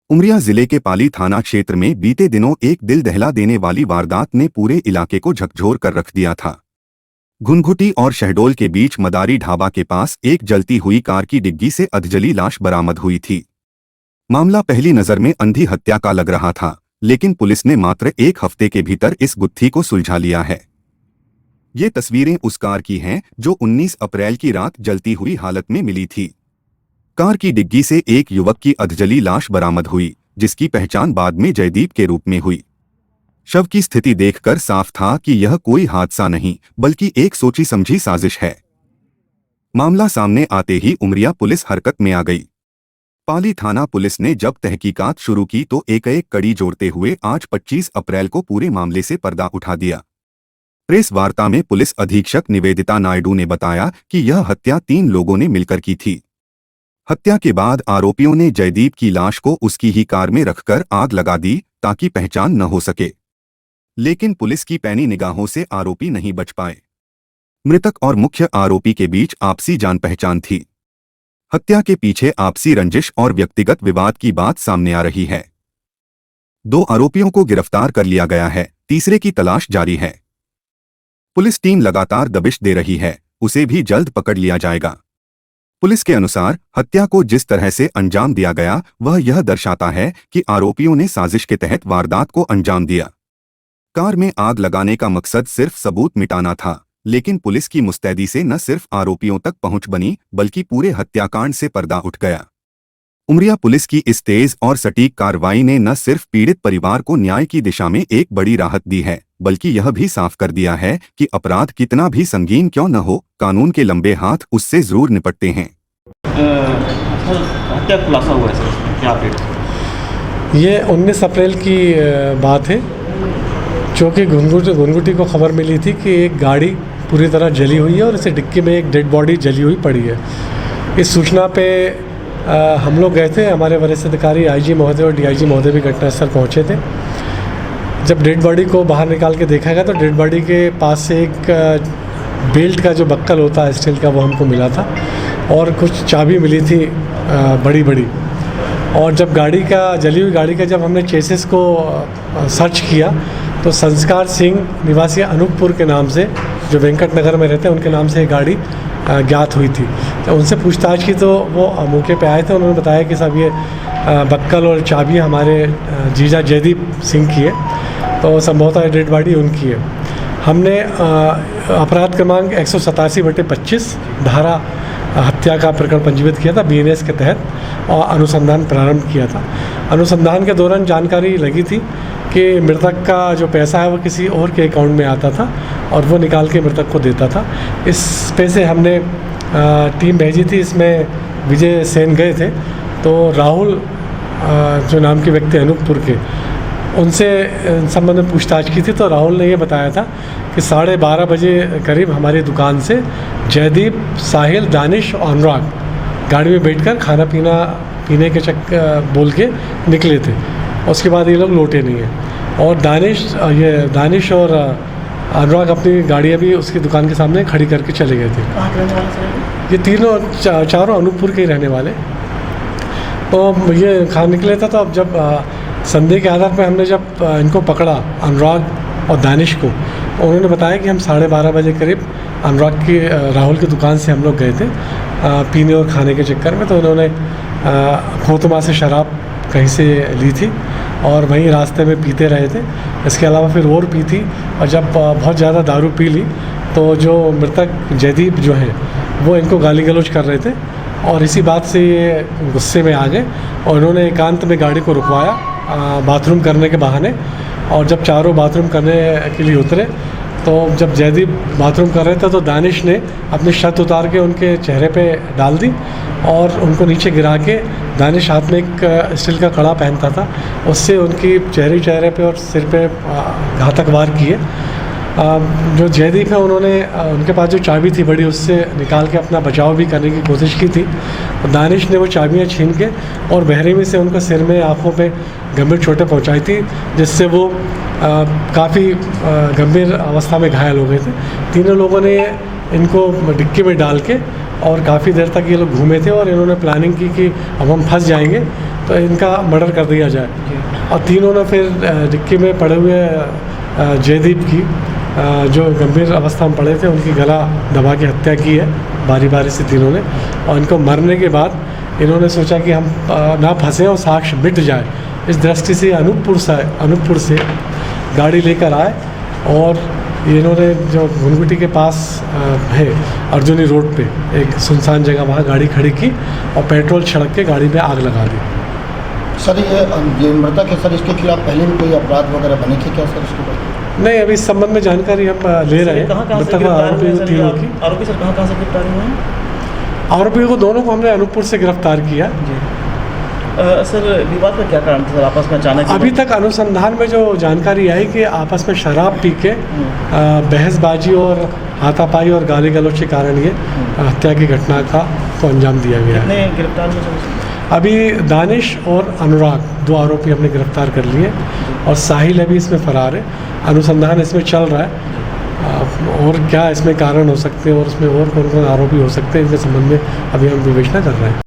उमरिया जिले के पाली थाना क्षेत्र में बीते दिनों एक दिल दहला देने वाली वारदात ने पूरे इलाके को झकझोर कर रख दिया था। घुनघुटी और शहडोल के बीच मदारी ढाबा के पास एक जलती हुई कार की डिग्गी से अधजली लाश बरामद हुई थी। मामला पहली नजर में अंधी हत्या का लग रहा था, लेकिन पुलिस ने मात्र एक हफ्ते के भीतर इस गुत्थी को सुलझा लिया है। ये तस्वीरें उस कार की हैं जो 19 अप्रैल की रात जलती हुई हालत में मिली थी। कार की डिग्गी से एक युवक की अधजली लाश बरामद हुई, जिसकी पहचान बाद में जयदीप के रूप में हुई। शव की स्थिति देखकर साफ था कि यह कोई हादसा नहीं बल्कि एक सोची समझी साजिश है। मामला सामने आते ही उमरिया पुलिस हरकत में आ गई। पाली थाना पुलिस ने जब तहकीकात शुरू की तो एक कड़ी जोड़ते हुए आज 25 अप्रैल को पूरे मामले से पर्दा उठा दिया। प्रेस वार्ता में पुलिस अधीक्षक निवेदिता नायडू ने बताया कि यह हत्या 3 लोगों ने मिलकर की थी। हत्या के बाद आरोपियों ने जयदीप की लाश को उसकी ही कार में रखकर आग लगा दी ताकि पहचान न हो सके, लेकिन पुलिस की पैनी निगाहों से आरोपी नहीं बच पाए। मृतक और मुख्य आरोपी के बीच आपसी जान पहचान थी। हत्या के पीछे आपसी रंजिश और व्यक्तिगत विवाद की बात सामने आ रही है। 2 आरोपियों को गिरफ्तार कर लिया गया है, तीसरे की तलाश जारी है। पुलिस टीम लगातार दबिश दे रही है, उसे भी जल्द पकड़ लिया जाएगा। पुलिस के अनुसार हत्या को जिस तरह से अंजाम दिया गया वह यह दर्शाता है कि आरोपियों ने साजिश के तहत वारदात को अंजाम दिया। कार में आग लगाने का मकसद सिर्फ सबूत मिटाना था, लेकिन पुलिस की मुस्तैदी से न सिर्फ आरोपियों तक पहुंच बनी बल्कि पूरे हत्याकांड से पर्दा उठ गया। उमरिया पुलिस की इस तेज और सटीक कार्रवाई ने न सिर्फ पीड़ित परिवार को न्याय की दिशा में एक बड़ी राहत दी है, बल्कि यह भी साफ कर दिया है कि अपराध कितना भी संगीन क्यों न हो, कानून के लंबे हाथ उससे जरूर निपटते हैं। क्या खुलासा हुआ है सर, क्या अपडेट? ये 19 अप्रैल की बात है, जो कि घुनघुटी को खबर मिली थी कि एक गाड़ी पूरी तरह जली हुई है और इसे डिक्की में एक डेड बॉडी जली हुई पड़ी है। इस सूचना पे हम लोग गए थे, हमारे वरिष्ठ अधिकारी आईजी महोदय और डीआईजी महोदय भी घटनास्थल पहुंचे थे। जब डेड बॉडी को बाहर निकाल के देखा गया तो डेड बॉडी के पास से एक बेल्ट का जो बक्कल होता है स्टील का, वो हमको मिला था और कुछ चाबी मिली थी बड़ी बड़ी। और जब जली हुई गाड़ी का जब हमने चेसिस को सर्च किया तो संस्कार सिंह निवासी अनूपपुर के नाम से, जो वेंकट नगर में रहते हैं, उनके नाम से ये गाड़ी ज्ञात हुई थी। तो उनसे पूछताछ की तो वो मौके पे आए थे। उन्होंने बताया कि साहब ये बक्कल और चाबी हमारे जीजा जयदीप सिंह की है, तो संभवतः डेड बॉडी उनकी है। हमने अपराध क्रमांक 187/25 धारा हत्या का प्रकरण पंजीबद्ध किया था बीएनएस के तहत और अनुसंधान प्रारंभ किया था। अनुसंधान के दौरान जानकारी लगी थी कि मृतक का जो पैसा है वो किसी और के अकाउंट में आता था और वो निकाल के मृतक को देता था। इस पे से हमने टीम भेजी थी, इसमें विजय सेन गए थे। तो राहुल जो नाम के व्यक्ति अनूपपुर के, उनसे संबंध में पूछताछ की थी तो राहुल ने ये बताया था कि 12:30 बजे करीब हमारी दुकान से जयदीप, साहिल, दानिश और अनुराग गाड़ी में बैठकर खाना पीने के बोल के निकले थे। उसके बाद ये लोग लौटे नहीं हैं और दानिश और अनुराग अपनी गाड़ियाँ भी उसकी दुकान के सामने खड़ी करके चले गए थे। ये चारों अनूपपुर के ही रहने वाले। तो ये खाना निकले था, तो अब जब संदेह के आधार पर हमने जब इनको पकड़ा, अनुराग और दानिश को, उन्होंने बताया कि हम 12:30 बजे करीब अनुराग की राहुल की दुकान से हम लोग गए थे पीने और खाने के चक्कर में। तो उन्होंने खोतमा से शराब कहीं से ली थी और वहीं रास्ते में पीते रहे थे। इसके अलावा फिर और पी थी और जब बहुत ज़्यादा दारू पी ली तो जो मृतक जयदीप जो हैं वो इनको गाली गलौज कर रहे थे और इसी बात से ये गुस्से में आ गए और इन्होंने एकांत में गाड़ी को रुकवाया बाथरूम करने के बहाने। और जब चारों बाथरूम करने के लिए उतरे तो जब जयदीप बाथरूम कर रहे थे तो दानिश ने अपनी शर्ट उतार के उनके चेहरे पे डाल दी और उनको नीचे गिरा के, दानिश हाथ में एक स्टील का कड़ा पहनता था, उससे उनकी चेहरे पे और सिर पे घातक वार किए। जो जयदीप है उन्होंने उनके पास जो चाबी थी बड़ी, उससे निकाल के अपना बचाव भी करने की कोशिश की थी। दानिश ने वो चाबियाँ छीन के और बहरीमी से उनको सिर में, आँखों पे गंभीर चोटें पहुंचाई थी, जिससे वो काफ़ी गंभीर अवस्था में घायल हो गए थे। तीनों लोगों ने इनको डिक्की में डाल के और काफ़ी देर तक ये लोग घूमे थे और इन्होंने प्लानिंग की कि अब हम फंस जाएंगे, तो इनका मर्डर कर दिया जाए। और तीनों ने फिर डिक्की में पड़े हुए जयदीप की जो गंभीर अवस्था में पड़े थे उनकी गला दबा के हत्या की है बारी बारी से तीनों ने। और इनको मरने के बाद इन्होंने सोचा कि हम ना फंसे और साक्ष्य मिट जाए, इस दृष्टि से अनूपपुर से गाड़ी लेकर आए और इन्होंने जो घुनघुटी के पास है अर्जुनी रोड पे एक सुनसान जगह वहाँ गाड़ी खड़ी की और पेट्रोल छिड़क के गाड़ी में आग लगा दी। सर ये मृतक है सर, इसके खिलाफ पहले भी कोई अपराध वगैरह बने थे क्या सर इसके बाद? नहीं, अभी इस संबंध में जानकारी हम ले रहे हैं। मृतक आरोपी तीनों की। आरोपी सर कहाँ से गिरफ्तार हुए हैं? आरोपी को दोनों को हमने अनूपपुर से गिरफ्तार किया। सर विवाद का क्या कारण था सर, आपस में अचानक? अभी तक अनुसंधान में जो जानकारी आई कि आपस में शराब पी के बहसबाजी और हाथापाई और गाली गलौज के कारण ये हत्या की घटना को अंजाम दिया गया है। कितने गिरफ्तार हुए सर? अभी दानिश और अनुराग 2 आरोपी हमने गिरफ्तार कर लिए और साहिल अभी इसमें फरार है। अनुसंधान इसमें चल रहा है और क्या इसमें कारण हो सकते हैं और इसमें और कौन कौन आरोपी हो सकते हैं इनके संबंध में अभी हम विवेचना कर रहे हैं।